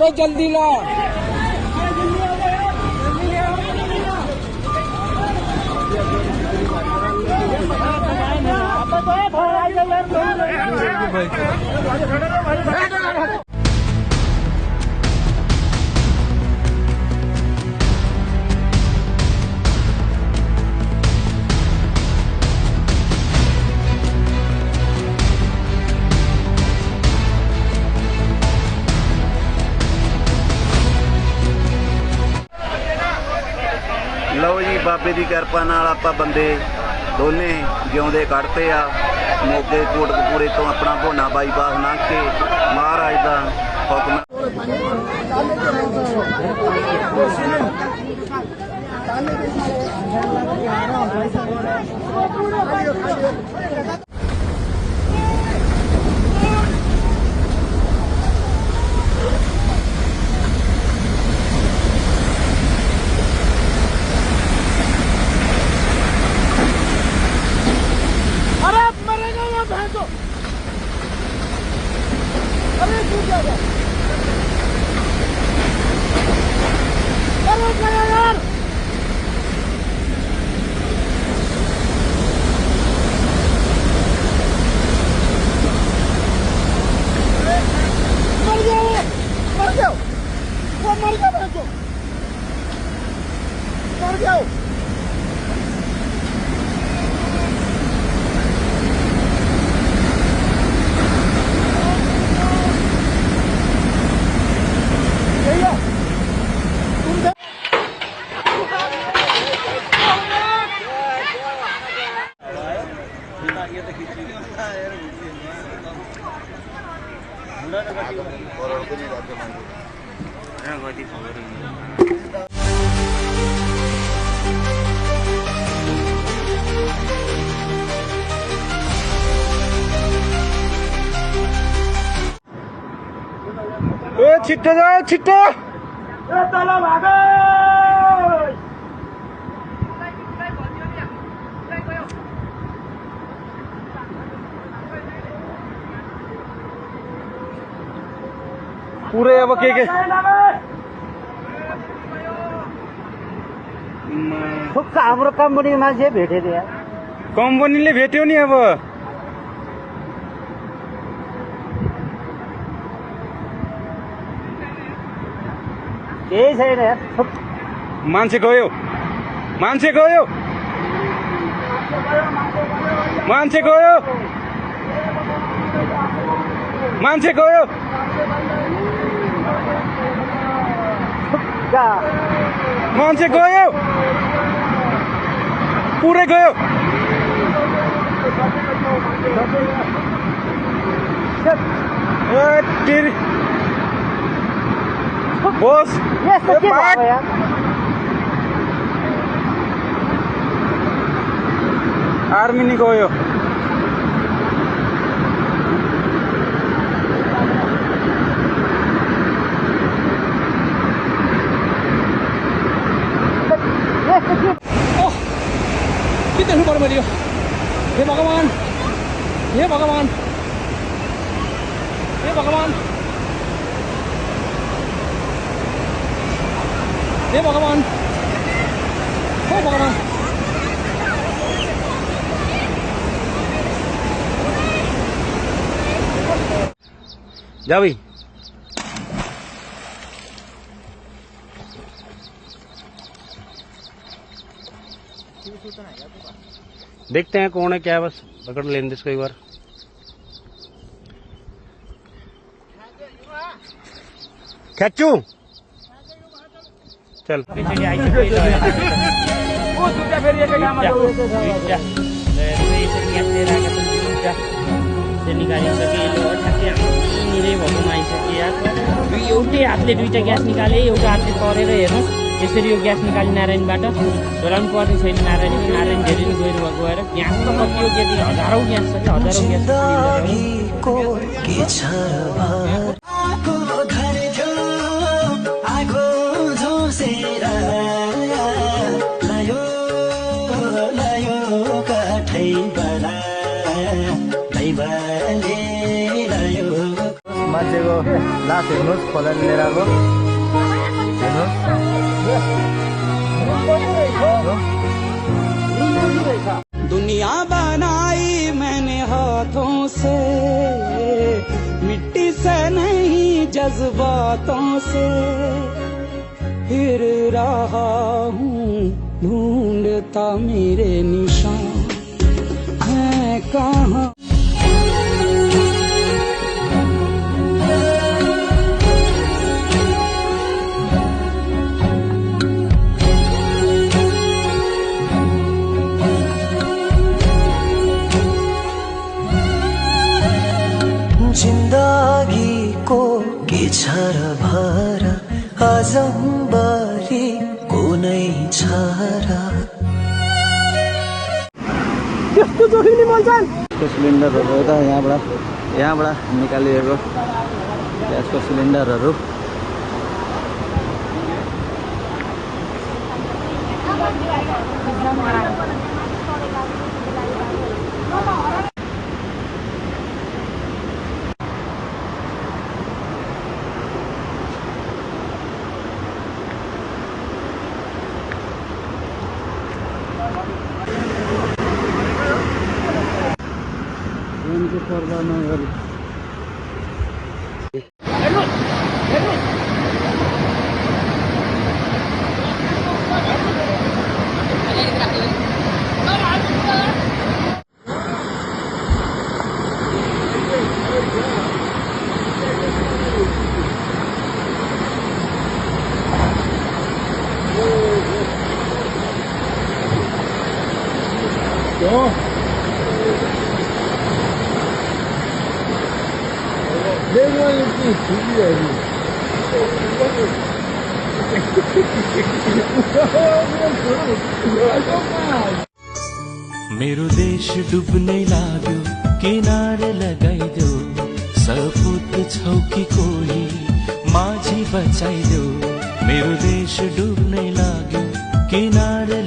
अरे जल्दी ला। लो जी बाबे की किरपा नाल आपां बंदे दोने जिउंदे कढ़ते आ। मोगे कोटकपूरे तो अपना भोना बाईपास लंघ के महाराज का हुक्म। अरे छूट जाएगा। अरे क्या यार मर जाओ मर जाओ वो मर जाओ मर जाओ। छिट्टो जाओ छिट्टो। तल भागो। पूरे अब के हाम्रो कम्पनी मान्छे भेटेको यार। कम्पनीले भेट्यो नि अब केही छैन यार। मान्छे गयो मान्छे गयो मान्छे गयो मान्छे गयो मान्छे गयो पुरै गयो। बोस आर्मी नि गयो। के देख्नु पर्यो मैले यो। हे भगवान् हे भगवान् हे भगवान् हे भगवान् हे भगवान्। जा भाई देखते हैं कौन है क्या है, बस पकड़ लेने इसको एक बार। खेचू चल एउटै हातले दुईटा ग्यास निकाले, एउटा हातले तरेर हेर्नुहोस् यसरी यो ग्यास निकाली नारायणबाट झोलाउनु पर्ने छैन। नारायण धेरै नै गएर ग्यास त कति हो कि हजारौँ ग्यास छ कि हजारौँ ग्यास। मान्छेको लास हेर्नुहोस् खोलाले लिएर आएको हेर्नुहोस्। दुनिया बनाई मैंने हाथों से, मिट्टी से नहीं जज्बातों से, फिर रहा हूँ ढूंढता मेरे निशान हैं कहाँ। जिन्दगी को के छ र भर आजम्बरी कुनै छ र। सिलिन्डरहरू त यहाँबाट निकालिएको ग्यासको सिलिन्डरहरू। पर्दा नगरी मेरो देश डुब्नै लाग्यो किनारे लगाइदेऊ, सपुत छौ कि कोही माझी बचाइदेऊ। मेरो देश डुब्नै लाग्यो किनारे